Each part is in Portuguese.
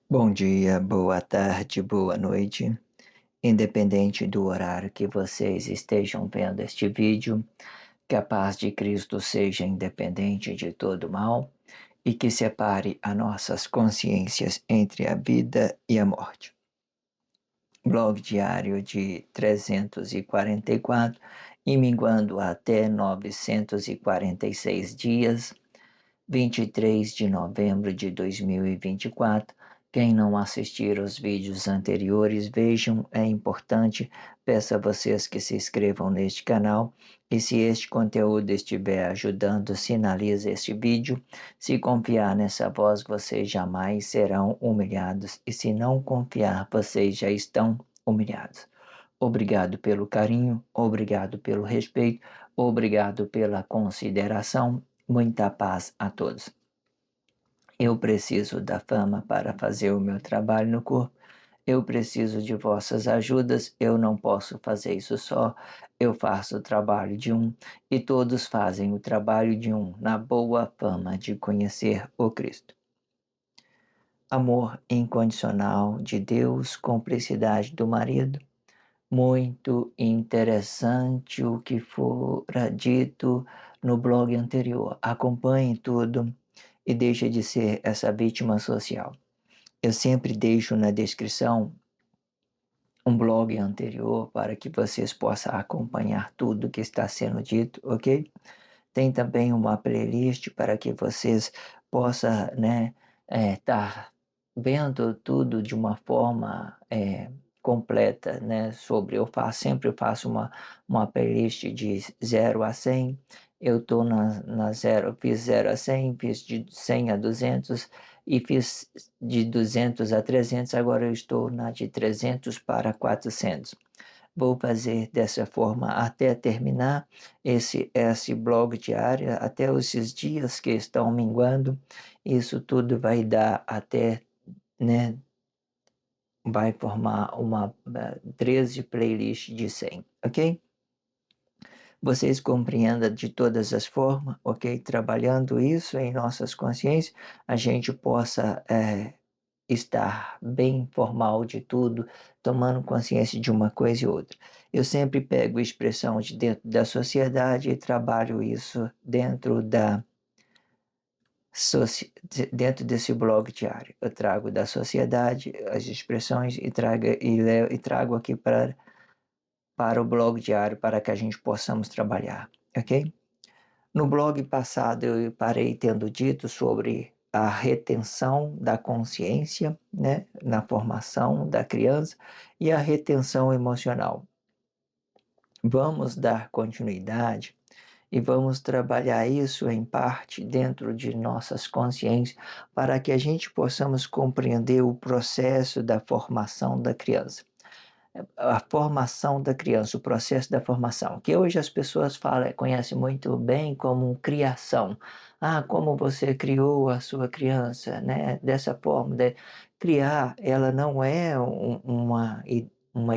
Bom dia, boa tarde, boa noite. Independente do horário que vocês estejam vendo este vídeo, que a paz de Cristo seja independente de todo mal e que separe as nossas consciências entre a vida e a morte. Blog diário de 344 e minguando até 946 dias, 23 de novembro de 2024. Quem não assistir os vídeos anteriores, vejam, é importante. Peço a vocês que se inscrevam neste canal. E se este conteúdo estiver ajudando, sinalize este vídeo. Se confiar nessa voz, vocês jamais serão humilhados. E se não confiar, vocês já estão humilhados. Obrigado pelo carinho, obrigado pelo respeito, obrigado pela consideração. Muita paz a todos. Eu preciso da fama para fazer o meu trabalho no corpo. Eu preciso de vossas ajudas. Eu não posso fazer isso só. Eu faço o trabalho de um e todos fazem o trabalho de um na boa fama de conhecer o Cristo. Amor incondicional de Deus, cumplicidade do marido. Muito interessante o que fora dito no blog anterior. Acompanhe tudo e deixe de ser essa vítima social. Eu sempre deixo na descrição um blog anterior para que vocês possam acompanhar tudo que está sendo dito, ok? Tem também uma playlist para que vocês possam, estar vendo tudo de uma forma completa, né? Sempre faço uma playlist de 0 a 100. Eu estou na 0, fiz 0 a 100, fiz de 100 a 200 e fiz de 200 a 300, agora eu estou na de 300 para 400. Vou fazer dessa forma até terminar esse blog diário, até esses dias que estão minguando. Isso tudo vai dar até, né, vai formar uma 13 playlist de 100, ok? Vocês compreendam de todas as formas, ok? Trabalhando isso em nossas consciências, a gente possa estar bem formal de tudo, tomando consciência de uma coisa e outra. Eu sempre pego expressão de dentro da sociedade e trabalho isso dentro desse blog diário. Eu trago da sociedade as expressões e trago aqui para o blog diário para que a gente possamos trabalhar, ok? No blog passado eu parei tendo dito sobre a retenção da consciência, né, na formação da criança e a retenção emocional. Vamos dar continuidade e vamos trabalhar isso em parte dentro de nossas consciências para que a gente possamos compreender o processo da formação da criança. A formação da criança, o processo da formação, que hoje as pessoas conhecem muito bem como criação. Ah, como você criou a sua criança, né? Dessa forma, criar, ela não é uma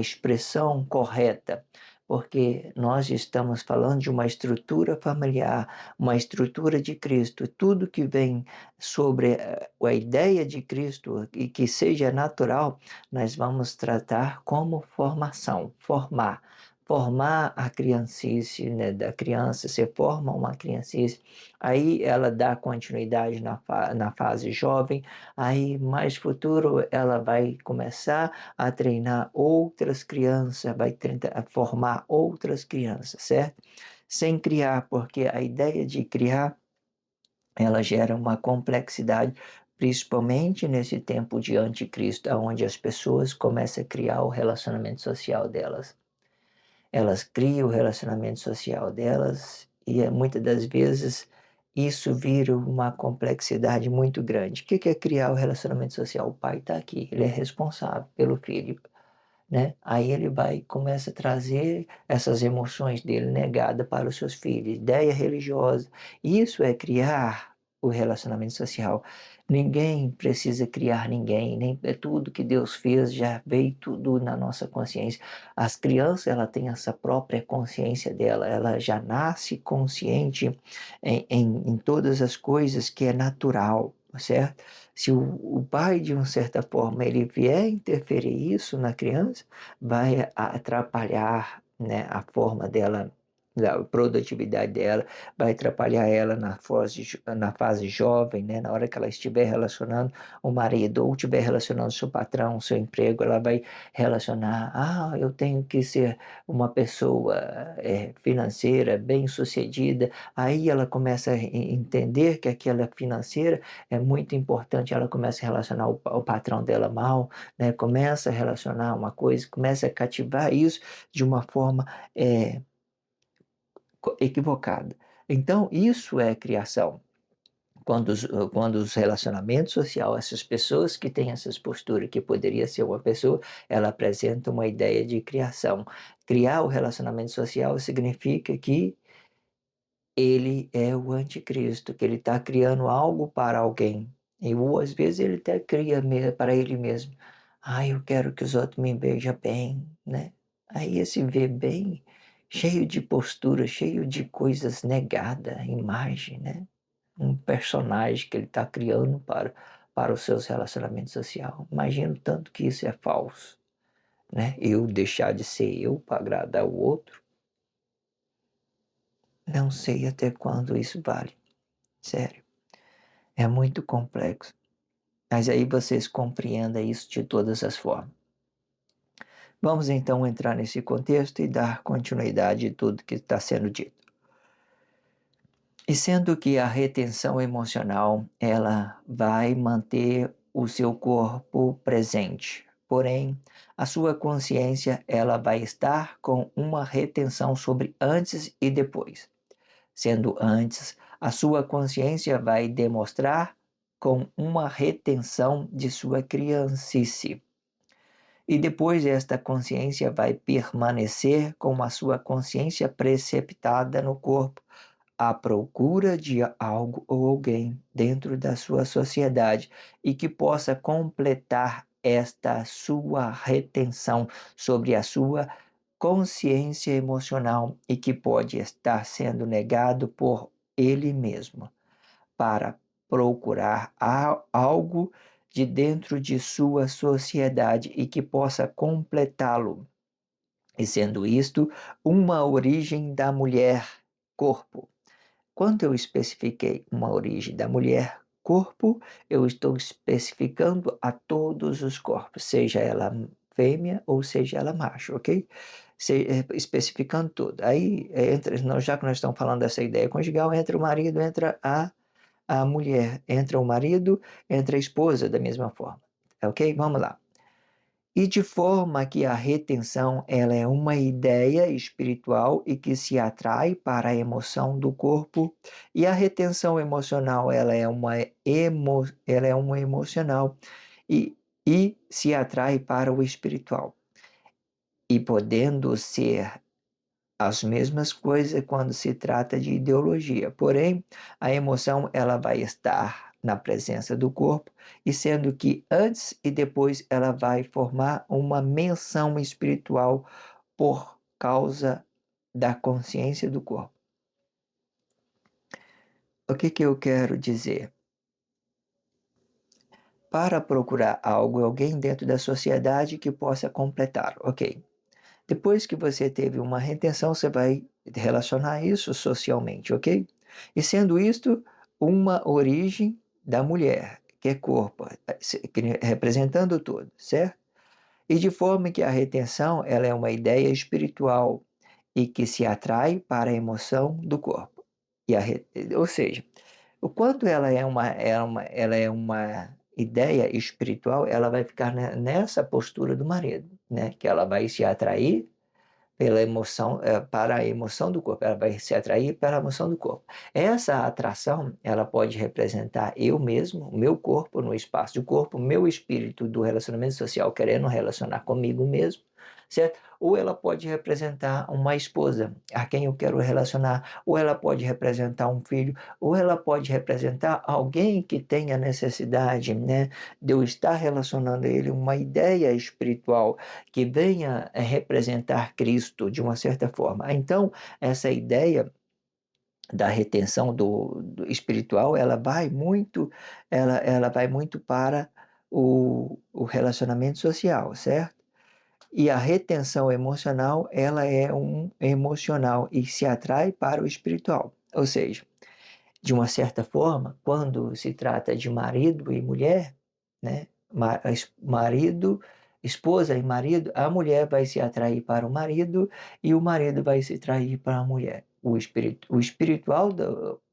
expressão correta, porque nós estamos falando de uma estrutura familiar, uma estrutura de Cristo, tudo que vem sobre a ideia de Cristo e que seja natural, nós vamos tratar como formação, formar a criancice, né, da criança, você forma uma criancice, aí ela dá continuidade na fase jovem, aí mais futuro ela vai começar a treinar outras crianças, vai tentar formar outras crianças, certo? Sem criar, porque a ideia de criar, ela gera uma complexidade, principalmente nesse tempo de anticristo, onde as pessoas começam a criar o relacionamento social delas. Elas criam o relacionamento social delas e muitas das vezes isso vira uma complexidade muito grande. O que é criar o relacionamento social? O pai está aqui, ele é responsável pelo filho, né? Aí ele vai começa a trazer essas emoções dele negadas para os seus filhos, ideia religiosa. Isso é criar o relacionamento social. Ninguém precisa criar ninguém, nem é tudo que Deus fez já veio tudo na nossa consciência. As crianças, ela tem essa própria consciência dela, ela já nasce consciente em todas as coisas que é natural, certo? Se o pai, de uma certa forma, ele vier interferir isso na criança, vai atrapalhar, né, a forma dela, a produtividade dela, vai atrapalhar ela na fase jovem, né, na hora que ela estiver relacionando o marido ou estiver relacionando seu patrão, seu emprego, ela vai relacionar, eu tenho que ser uma pessoa financeira, bem-sucedida. Aí ela começa a entender que aquela financeira é muito importante, ela começa a relacionar o patrão dela mal, né? Começa a relacionar uma coisa, começa a cativar isso de uma forma é, equivocada. Então, isso é criação. Quando os relacionamentos sociais, essas pessoas que têm essas posturas, que poderia ser uma pessoa, ela apresenta uma ideia de criação. Criar o relacionamento social significa que ele é o anticristo, que ele está criando algo para alguém. E ou, às vezes ele até cria para ele mesmo. Eu quero que os outros me vejam bem, né? Aí esse ver bem, cheio de postura, cheio de coisas negadas, imagem, né? Um personagem que ele está criando para os seus relacionamentos sociais. Imagino tanto que isso é falso, né? Eu deixar de ser eu para agradar o outro. Não sei até quando isso vale. Sério. É muito complexo. Mas aí vocês compreendem isso de todas as formas. Vamos então entrar nesse contexto e dar continuidade a tudo que está sendo dito. E sendo que a retenção emocional, ela vai manter o seu corpo presente. Porém, a sua consciência, ela vai estar com uma retenção sobre antes e depois. Sendo antes, a sua consciência vai demonstrar com uma retenção de sua criancice. E depois esta consciência vai permanecer com a sua consciência preceptada no corpo, à procura de algo ou alguém dentro da sua sociedade e que possa completar esta sua retenção sobre a sua consciência emocional e que pode estar sendo negado por ele mesmo, para procurar algo de dentro de sua sociedade e que possa completá-lo. E sendo isto uma origem da mulher, corpo. Quando eu especifiquei uma origem da mulher, corpo, eu estou especificando a todos os corpos, seja ela fêmea ou seja ela macho, ok? Especificando tudo. Aí, já que nós estamos falando dessa ideia conjugal, entra o marido, entra a mulher, entra o marido, entra a esposa da mesma forma, ok? Vamos lá. E de forma que a retenção ela é uma ideia espiritual e que se atrai para a emoção do corpo, e a retenção emocional ela é uma emocional e, e se atrai para o espiritual. E podendo ser as mesmas coisas quando se trata de ideologia. Porém, a emoção ela vai estar na presença do corpo e sendo que antes e depois ela vai formar uma menção espiritual por causa da consciência do corpo. O que eu quero dizer? Para procurar algo, alguém dentro da sociedade que possa completar, ok? Depois que você teve uma retenção, você vai relacionar isso socialmente, ok? E sendo isto uma origem da mulher, que é corpo, representando tudo, certo? E de forma que a retenção ela é uma ideia espiritual e que se atrai para a emoção do corpo. Ou seja, o quanto ela é uma ideia espiritual, ela vai ficar nessa postura do marido, né? Que ela vai se atrair pela emoção, para a emoção do corpo, ela vai se atrair pela emoção do corpo. Essa atração, ela pode representar eu mesmo, o meu corpo no espaço do corpo, o meu espírito do relacionamento social querendo relacionar comigo mesmo, certo? Ou ela pode representar uma esposa a quem eu quero relacionar, ou ela pode representar um filho, ou ela pode representar alguém que tenha necessidade, né, de eu estar relacionando a ele uma ideia espiritual que venha representar Cristo de uma certa forma. Então, essa ideia da retenção do espiritual, ela vai muito para o relacionamento social, certo? E a retenção emocional, ela é um emocional e se atrai para o espiritual. Ou seja, de uma certa forma, quando se trata de marido e mulher, né? Marido, esposa e marido, a mulher vai se atrair para o marido e o marido vai se atrair para a mulher. O espiritual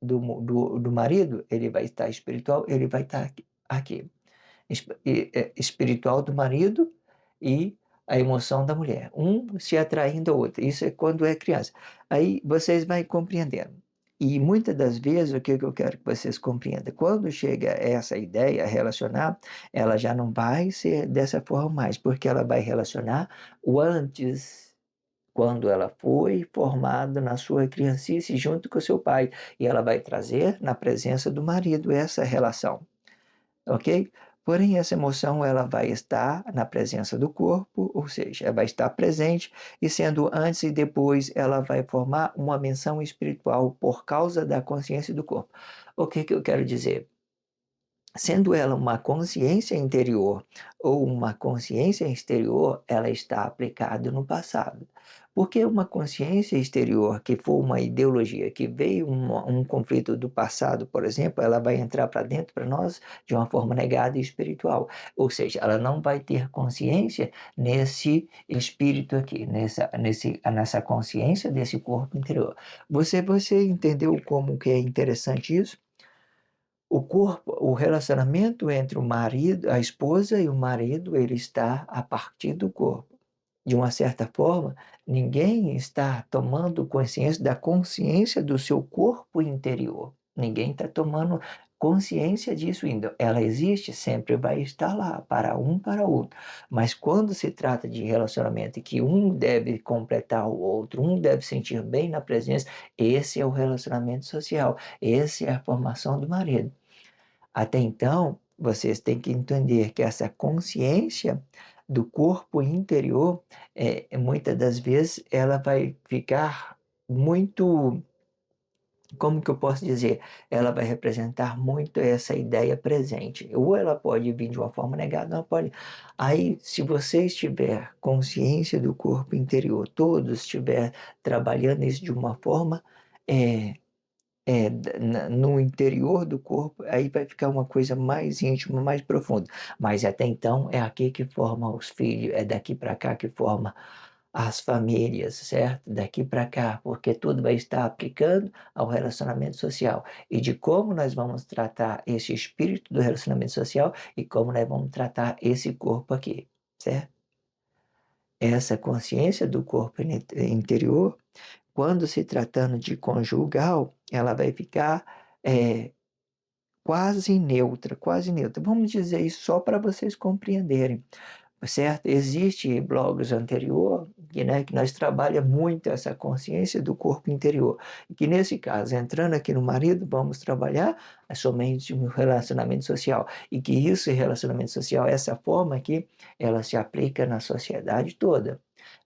do marido, ele vai estar espiritual, ele vai estar aqui. Espiritual do marido e a emoção da mulher. Um se atraindo ao outro. Isso é quando é criança. Aí vocês vão compreendendo. E muitas das vezes, o que eu quero que vocês compreendam? Quando chega essa ideia, relacionar, ela já não vai ser dessa forma mais, porque ela vai relacionar o antes, quando ela foi formada na sua criancice junto com seu pai. E ela vai trazer na presença do marido essa relação, ok? Porém, essa emoção ela vai estar na presença do corpo, ou seja, ela vai estar presente e sendo antes e depois, ela vai formar uma menção espiritual por causa da consciência do corpo. O que que eu quero dizer? Sendo ela uma consciência interior ou uma consciência exterior, ela está aplicada no passado. Porque uma consciência exterior que for uma ideologia, que veio um conflito do passado, por exemplo, ela vai entrar para dentro para nós de uma forma negada e espiritual. Ou seja, ela não vai ter consciência nesse espírito aqui, nessa consciência desse corpo interior. Você entendeu como que é interessante isso? O corpo, o relacionamento entre o marido, a esposa e o marido, ele está a partir do corpo. De uma certa forma, ninguém está tomando consciência do seu corpo interior. Ninguém está tomando consciência disso ainda. Ela existe, sempre vai estar lá, para um, para outro. Mas quando se trata de relacionamento em que um deve completar o outro, um deve sentir bem na presença, esse é o relacionamento social, essa é a formação do marido. Até então, vocês têm que entender que essa consciência do corpo interior, muitas das vezes, ela vai ficar muito, como que eu posso dizer? Ela vai representar muito essa ideia presente. Ou ela pode vir de uma forma negada, ou pode. Aí, se você estiver consciência do corpo interior, todos estiver trabalhando isso de uma forma, é, no interior do corpo, aí vai ficar uma coisa mais íntima, mais profunda. Mas até então é aqui que forma os filhos, é daqui para cá que forma as famílias, certo? Daqui para cá, porque tudo vai estar aplicando ao relacionamento social e de como nós vamos tratar esse espírito do relacionamento social e como nós vamos tratar esse corpo aqui, certo? Essa consciência do corpo interior, quando se tratando de conjugal, ela vai ficar quase neutra, quase neutra. Vamos dizer isso só para vocês compreenderem, certo? Existe blogs anterior que nós trabalha muito essa consciência do corpo interior. E que nesse caso, entrando aqui no marido, vamos trabalhar somente no relacionamento social. E que isso, relacionamento social, essa forma aqui, ela se aplica na sociedade toda.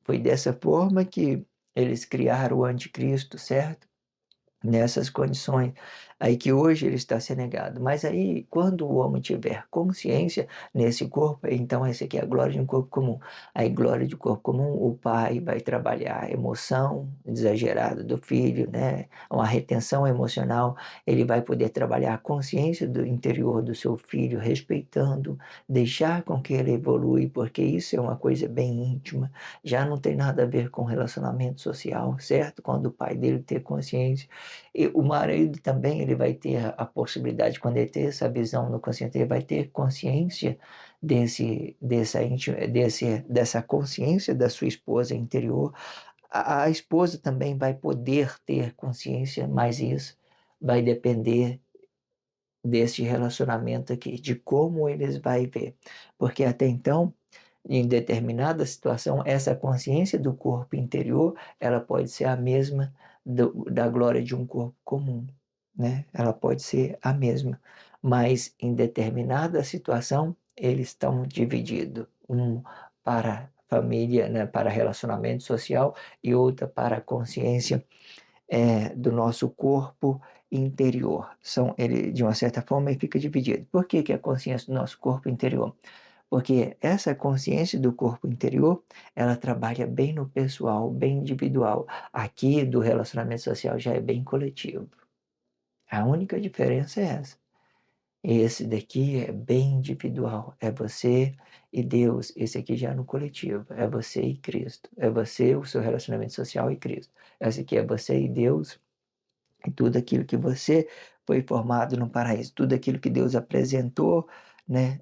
Foi dessa forma que eles criaram o anticristo, certo? Nessas condições, aí que hoje ele está sendo negado. Mas aí, quando o homem tiver consciência nesse corpo, então essa aqui é a glória de um corpo comum. Aí, glória de corpo comum, o pai vai trabalhar a emoção exagerada do filho, né? Uma retenção emocional, ele vai poder trabalhar a consciência do interior do seu filho, respeitando, deixar com que ele evolui, porque isso é uma coisa bem íntima, já não tem nada a ver com relacionamento social, certo? Quando o pai dele ter consciência, e o marido também ele vai ter a possibilidade, quando ele ter essa visão no consciente, ele vai ter consciência dessa consciência da sua esposa interior, a esposa também vai poder ter consciência, mas isso vai depender desse relacionamento aqui, de como eles vai ver. Porque até então, em determinada situação, essa consciência do corpo interior, ela pode ser a mesma da glória de um corpo comum, né? Ela pode ser a mesma, mas em determinada situação, eles estão divididos, um para família, né, para relacionamento social e outra para a consciência do nosso corpo interior. Ele, de uma certa forma, ele fica dividido. Por que, que a consciência do nosso corpo interior? Porque essa consciência do corpo interior, ela trabalha bem no pessoal, bem individual. Aqui, do relacionamento social, já é bem coletivo. A única diferença é essa. Esse daqui é bem individual. É você e Deus. Esse aqui já é no coletivo. É você e Cristo. É você, o seu relacionamento social e Cristo. Esse aqui é você e Deus e tudo aquilo que você foi formado no paraíso. Tudo aquilo que Deus apresentou, né?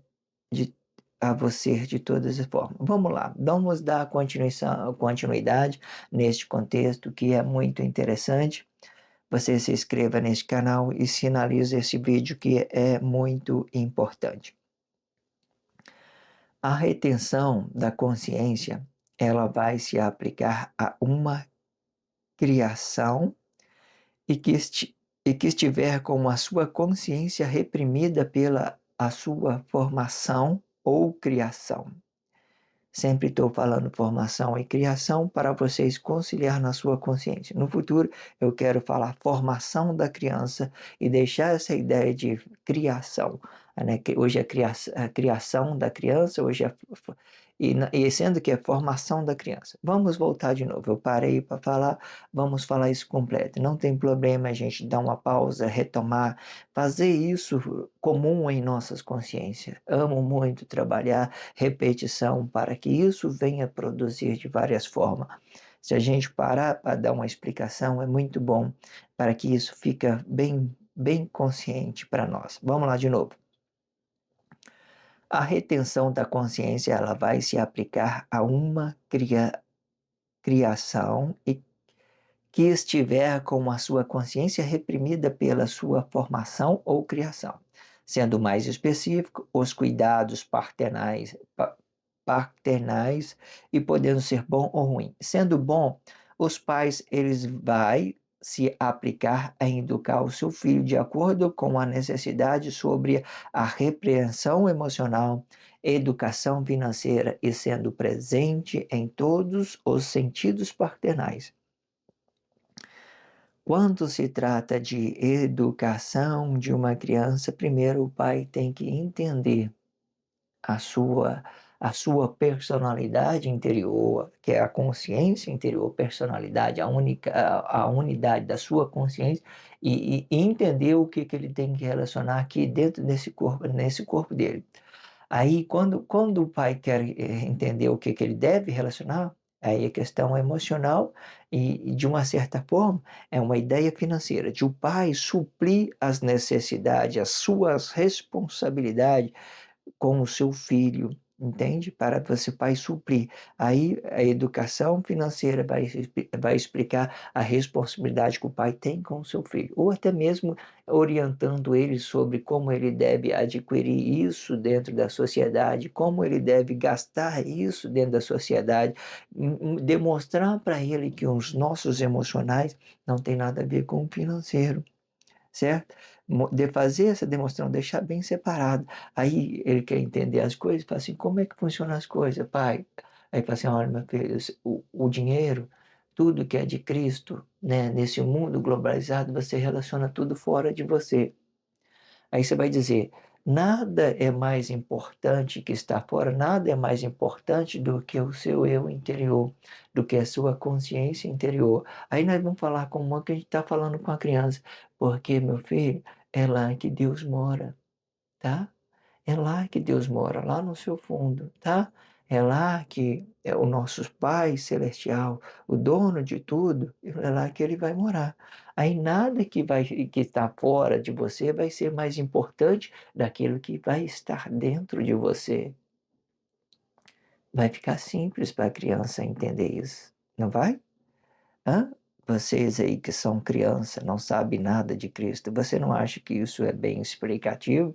De, a você de todas as formas. Vamos lá, vamos dar continuidade neste contexto que é muito interessante. Você se inscreva neste canal e sinalize esse vídeo que é muito importante. A retenção da consciência, ela vai se aplicar a uma criação e e que estiver com a sua consciência reprimida pela a sua formação ou criação. Sempre estou falando formação e criação para vocês conciliar na sua consciência. No futuro, eu quero falar formação da criança e deixar essa ideia de criação. Né? Que hoje é a criação da criança, hoje é e sendo que é formação da criança. Vamos voltar de novo. Eu parei para falar, vamos falar isso completo. Não tem problema a gente dar uma pausa, retomar, fazer isso comum em nossas consciências. Amo muito trabalhar repetição para que isso venha produzir de várias formas. Se a gente parar para dar uma explicação, é muito bom para que isso fique bem consciente para nós. Vamos lá de novo. A retenção da consciência ela vai se aplicar a uma criação e que estiver com a sua consciência reprimida pela sua formação ou criação. Sendo mais específico, os cuidados paternais e podendo ser bom ou ruim. Sendo bom, os pais eles vai se aplicar a educar o seu filho de acordo com a necessidade sobre a repreensão emocional, educação financeira e sendo presente em todos os sentidos paternais. Quando se trata de educação de uma criança, primeiro o pai tem que entender a sua, a sua personalidade interior, que é a consciência interior, personalidade, a unidade da sua consciência, e entender o que ele tem que relacionar aqui dentro desse corpo, nesse corpo dele. Aí, quando o pai quer entender o que ele deve relacionar, aí a questão emocional e, de uma certa forma, é uma ideia financeira, de o pai suprir as necessidades, as suas responsabilidades com o seu filho, entende? Para você, pai, suprir. Aí a educação financeira vai explicar a responsabilidade que o pai tem com o seu filho, ou até mesmo orientando ele sobre como ele deve adquirir isso dentro da sociedade, como ele deve gastar isso dentro da sociedade, demonstrar para ele que os nossos emocionais não tem nada a ver com o financeiro, certo? De fazer essa demonstração, deixar bem separado. Aí ele quer entender as coisas, fala assim, como é que funcionam as coisas, pai? Aí fala assim, olha, meu filho, o dinheiro, tudo que é de Cristo, né, nesse mundo globalizado, você relaciona tudo fora de você. Aí você vai dizer, nada é mais importante que está fora, nada é mais importante do que o seu eu interior, do que a sua consciência interior. Aí nós vamos falar como que a gente está falando com a criança, porque, meu filho, é lá que Deus mora, tá? É lá que Deus mora, lá no seu fundo, tá? É lá que é o nosso Pai Celestial, o dono de tudo, é lá que ele vai morar. Aí nada que está fora de você vai ser mais importante daquilo que vai estar dentro de você. Vai ficar simples para a criança entender isso, não vai? Hã? Vocês aí que são criança, não sabem nada de Cristo, você não acha que isso é bem explicativo?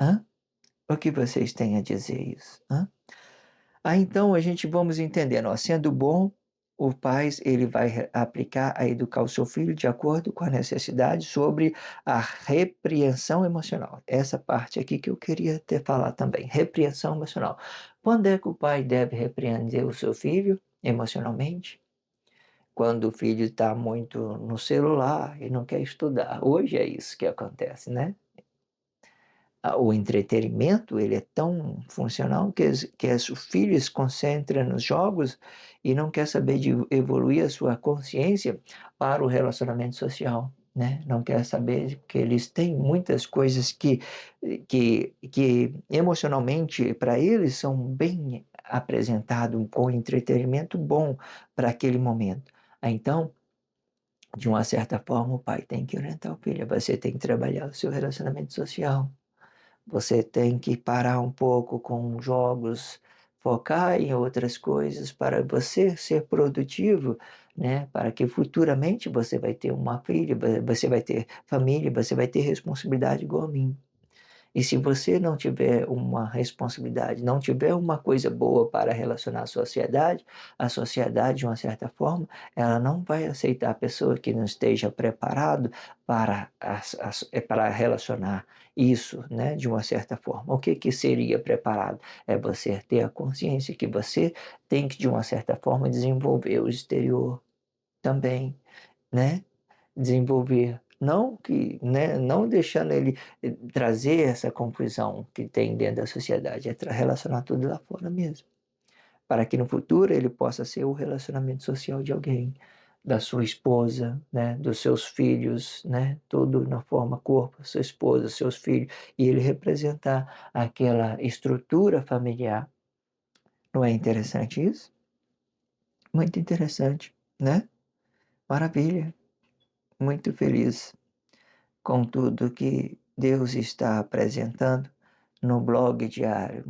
Hã? O que vocês têm a dizer isso? Hã? Então a gente vamos entendendo, ó, sendo bom, o pai ele vai aplicar a educar o seu filho de acordo com a necessidade sobre a repreensão emocional. Essa parte aqui que eu queria ter falar também, repreensão emocional. Quando é que o pai deve repreender o seu filho emocionalmente? Quando o filho está muito no celular e não quer estudar. Hoje é isso que acontece, né? O entretenimento ele é tão funcional que o filho se concentra nos jogos e não quer saber de evoluir a sua consciência para o relacionamento social, né? Não quer saber que eles têm muitas coisas que emocionalmente para eles são bem apresentado com entretenimento bom para aquele momento. Então, de uma certa forma, o pai tem que orientar o filho. Você tem que trabalhar o seu relacionamento social. Você tem que parar um pouco com jogos, focar em outras coisas para você ser produtivo, né? Para que futuramente você vai ter uma filha, você vai ter família, você vai ter responsabilidade igual a mim. E se você não tiver uma responsabilidade, não tiver uma coisa boa para relacionar a sociedade, de uma certa forma, ela não vai aceitar a pessoa que não esteja preparado para relacionar isso, né, de uma certa forma. O que, que seria preparado? É você ter a consciência que você tem que, de uma certa forma, desenvolver o exterior também, né? Desenvolver. Não que, né, não deixando ele trazer essa confusão que tem dentro da sociedade, é relacionar tudo lá fora mesmo. Para que no futuro ele possa ser o relacionamento social de alguém, da sua esposa, né, dos seus filhos, né, tudo na forma corpo, sua esposa, seus filhos, e ele representar aquela estrutura familiar. Não é interessante isso? Muito interessante, né? Maravilha, muito feliz com tudo que Deus está apresentando no blog diário.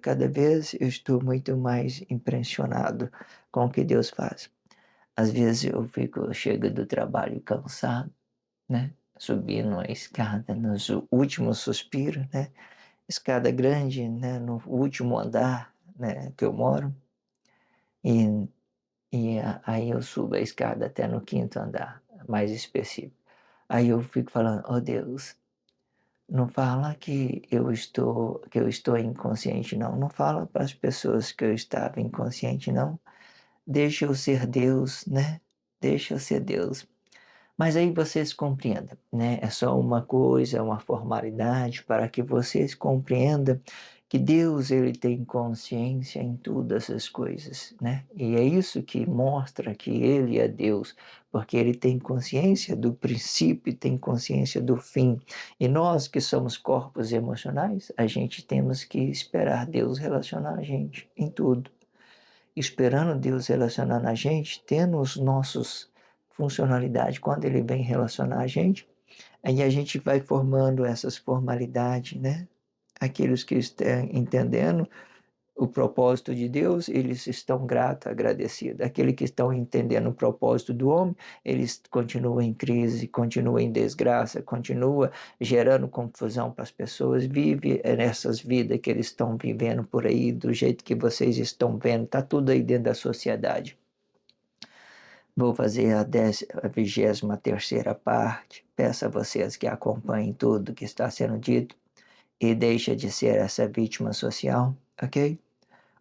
Cada vez eu estou muito mais impressionado com o que Deus faz. Às vezes chego do trabalho cansado, né? Subindo a escada nos últimos suspiros, né? Escada grande, né? No último andar, né? Que eu moro. E, aí eu subo a escada até no quinto andar, mais específico. Aí eu fico falando, oh Deus, não fala que eu estou inconsciente, não. Não fala para as pessoas que eu estava inconsciente, não. Deixa eu ser Deus, né? Deixa eu ser Deus. Mas aí vocês compreendam, né? É só uma coisa, uma formalidade para que vocês compreendam que Deus ele tem consciência em todas essas coisas, né? E é isso que mostra que ele é Deus, porque ele tem consciência do princípio, tem consciência do fim. E nós que somos corpos emocionais, a gente temos que esperar Deus relacionar a gente em tudo, esperando Deus relacionar a gente, tendo os nossos funcionalidade quando ele vem relacionar a gente, aí a gente vai formando essas formalidades, né? Aqueles que estão entendendo o propósito de Deus, eles estão gratos, agradecidos. Aqueles que estão entendendo o propósito do homem, eles continuam em crise, continuam em desgraça, continuam gerando confusão para as pessoas, vive nessas vidas que eles estão vivendo por aí, do jeito que vocês estão vendo, está tudo aí dentro da sociedade. Vou fazer a 23ª parte. Peço a vocês que acompanhem tudo que está sendo dito e deixe de ser essa vítima social, ok?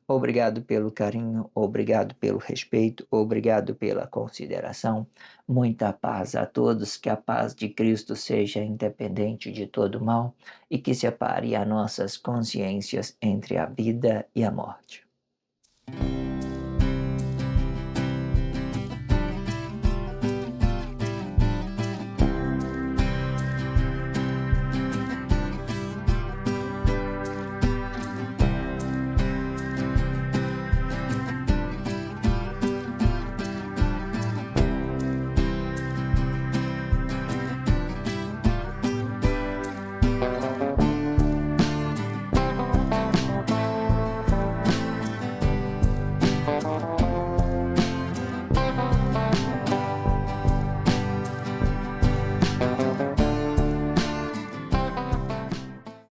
Obrigado pelo carinho, obrigado pelo respeito, obrigado pela consideração. Muita paz a todos, que a paz de Cristo seja independente de todo mal e que separe as nossas consciências entre a vida e a morte.